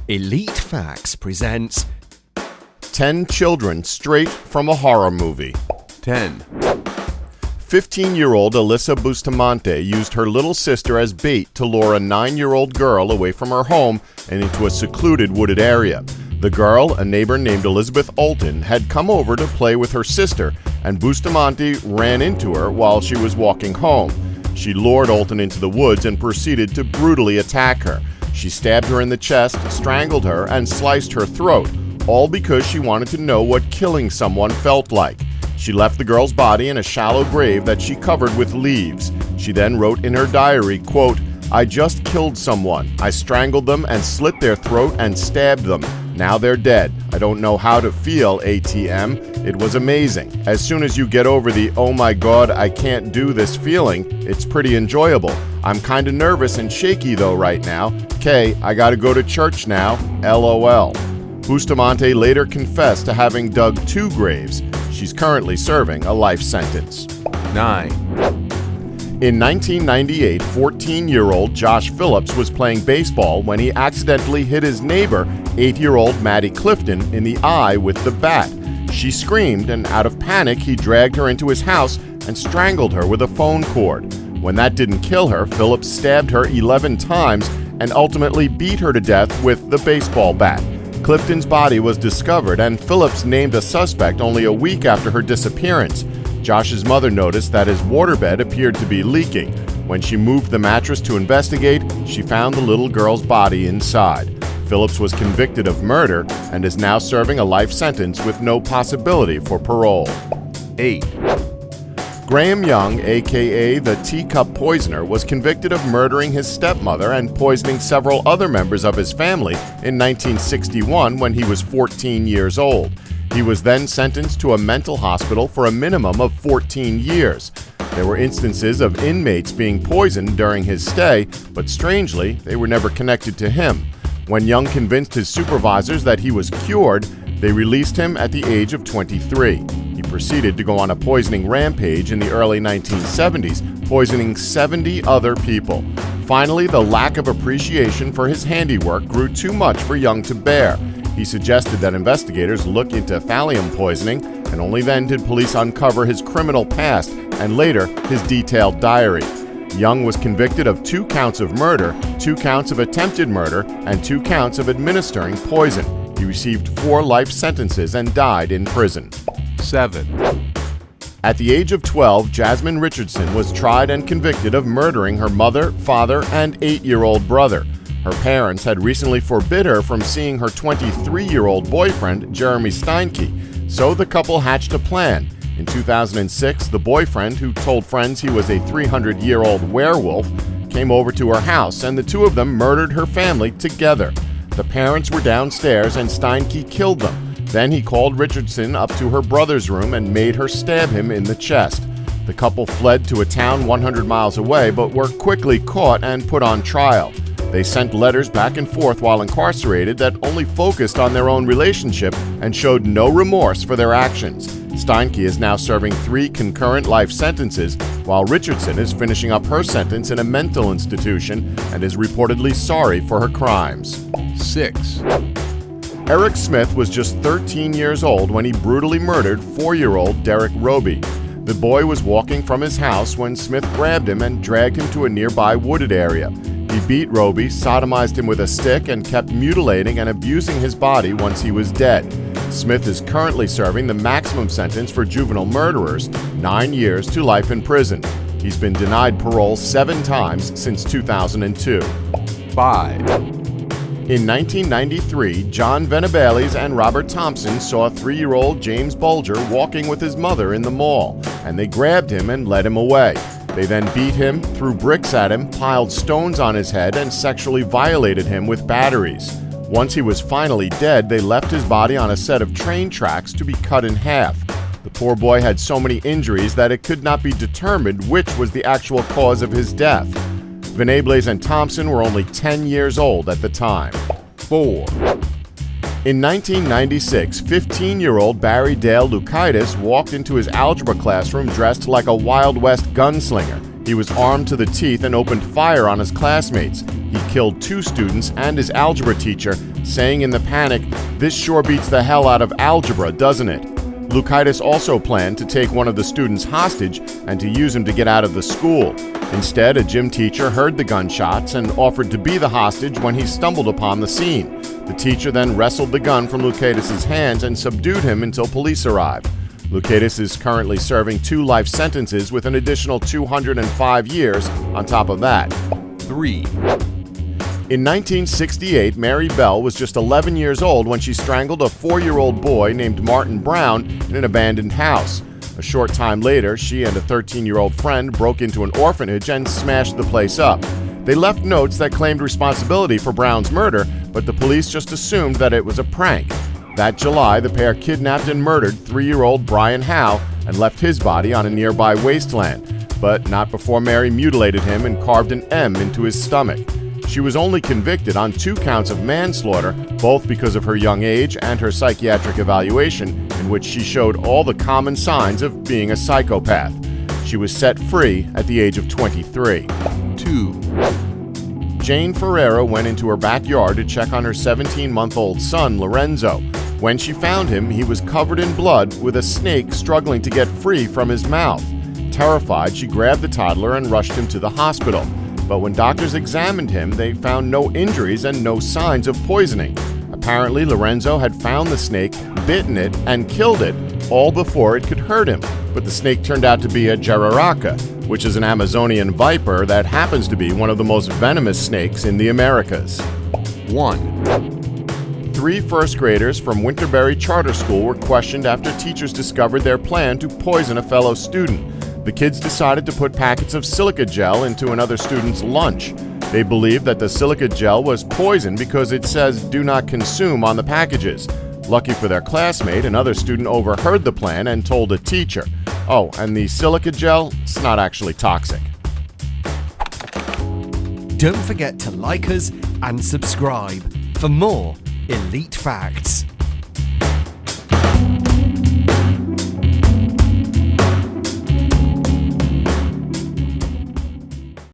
Elite Facts presents 10 children straight from a horror movie. 10. 15-year-old Alyssa Bustamante used her little sister as bait to lure a 9-year-old girl away from her home and into a secluded wooded area. The girl, a neighbor named Elizabeth Olton, had come over to play with her sister, and Bustamante ran into her while she was walking home. She lured Olton into the woods and proceeded to brutally attack her. She stabbed her in the chest, strangled her, and sliced her throat, all because she wanted to know what killing someone felt like. She left the girl's body in a shallow grave that she covered with leaves. She then wrote in her diary, quote, "I just killed someone. I strangled them and slit their throat and stabbed them. Now they're dead. I don't know how to feel, ATM. It was amazing. As soon as you get over the, oh my god, I can't do this feeling, it's pretty enjoyable. I'm kinda nervous and shaky though right now. K, I gotta go to church now. LOL. Bustamante later confessed to having dug 2 graves. She's currently serving a life sentence. 9. In 1998, 14-year-old Josh Phillips was playing baseball when he accidentally hit his neighbor, 8-year-old Maddie Clifton, in the eye with the bat. She screamed, and out of panic, he dragged her into his house and strangled her with a phone cord. When that didn't kill her, Phillips stabbed her 11 times and ultimately beat her to death with the baseball bat. Clifton's body was discovered, and Phillips named a suspect only a week after her disappearance. Josh's mother noticed that his waterbed appeared to be leaking. When she moved the mattress to investigate, she found the little girl's body inside. Phillips was convicted of murder and is now serving a life sentence with no possibility for parole. 8. Graham Young, aka the Teacup Poisoner, was convicted of murdering his stepmother and poisoning several other members of his family in 1961 when he was 14 years old. He was then sentenced to a mental hospital for a minimum of 14 years. There were instances of inmates being poisoned during his stay, but strangely, they were never connected to him. When Young convinced his supervisors that he was cured, they released him at the age of 23. He proceeded to go on a poisoning rampage in the early 1970s, poisoning 70 other people. Finally, the lack of appreciation for his handiwork grew too much for Young to bear. He suggested that investigators look into thallium poisoning, and only then did police uncover his criminal past and later his detailed diary. Young was convicted of 2 counts of murder, 2 counts of attempted murder, and 2 counts of administering poison. He received 4 life sentences and died in prison. 7. At the age of 12, Jasmine Richardson was tried and convicted of murdering her mother, father, and 8-year-old brother. Her parents had recently forbid her from seeing her 23-year-old boyfriend, Jeremy Steinke, so the couple hatched a plan. In 2006, the boyfriend, who told friends he was a 300-year-old werewolf, came over to her house, and the two of them murdered her family together. The parents were downstairs, and Steinke killed them. Then he called Richardson up to her brother's room and made her stab him in the chest. The couple fled to a town 100 miles away, but were quickly caught and put on trial. They sent letters back and forth while incarcerated that only focused on their own relationship and showed no remorse for their actions. Steinke is now serving 3 concurrent life sentences, while Richardson is finishing up her sentence in a mental institution and is reportedly sorry for her crimes. 6. Eric Smith was just 13 years old when he brutally murdered 4-year-old Derek Roby. The boy was walking from his house when Smith grabbed him and dragged him to a nearby wooded area. He beat Roby, sodomized him with a stick, and kept mutilating and abusing his body once he was dead. Smith is currently serving the maximum sentence for juvenile murderers, 9 years to life in prison. He's been denied parole 7 times since 2002. 5. In 1993, John Venabeles and Robert Thompson saw 3-year-old James Bulger walking with his mother in the mall, and they grabbed him and led him away. They then beat him, threw bricks at him, piled stones on his head, and sexually violated him with batteries. Once he was finally dead, they left his body on a set of train tracks to be cut in half. The poor boy had so many injuries that it could not be determined which was the actual cause of his death. Venables and Thompson were only 10 years old at the time. 4. In 1996, 15-year-old Barry Dale Lukitis walked into his algebra classroom dressed like a Wild West gunslinger. He was armed to the teeth and opened fire on his classmates. He killed 2 students and his algebra teacher, saying in the panic, "This sure beats the hell out of algebra, doesn't it?" Lukitis also planned to take one of the students hostage and to use him to get out of the school. Instead, a gym teacher heard the gunshots and offered to be the hostage when he stumbled upon the scene. The teacher then wrestled the gun from Lukitis' hands and subdued him until police arrived. Lukitis is currently serving 2 life sentences with an additional 205 years on top of that. 3, In 1968, Mary Bell was just 11 years old when she strangled a 4-year-old boy named Martin Brown in an abandoned house. A short time later, she and a 13-year-old friend broke into an orphanage and smashed the place up. They left notes that claimed responsibility for Brown's murder, but the police just assumed that it was a prank. That July, the pair kidnapped and murdered 3-year-old Brian Howe and left his body on a nearby wasteland, but not before Mary mutilated him and carved an M into his stomach. She was only convicted on 2 counts of manslaughter, both because of her young age and her psychiatric evaluation, in which she showed all the common signs of being a psychopath. She was set free at the age of 23. 2, Jane Ferreira went into her backyard to check on her 17-month-old son, Lorenzo. When she found him, he was covered in blood with a snake struggling to get free from his mouth. Terrified, she grabbed the toddler and rushed him to the hospital. But when doctors examined him, they found no injuries and no signs of poisoning. Apparently, Lorenzo had found the snake, bitten it, and killed it, all before it could hurt him. But the snake turned out to be a jararaca, which is an Amazonian viper that happens to be one of the most venomous snakes in the Americas. 1, 3 first graders from Winterberry Charter School were questioned after teachers discovered their plan to poison a fellow student. The kids decided to put packets of silica gel into another student's lunch. They believed that the silica gel was poison because it says "do not consume" on the packages. Lucky for their classmate, another student overheard the plan and told a teacher. Oh, and the silica gel, it's not actually toxic. Don't forget to like us and subscribe for more Elite Facts.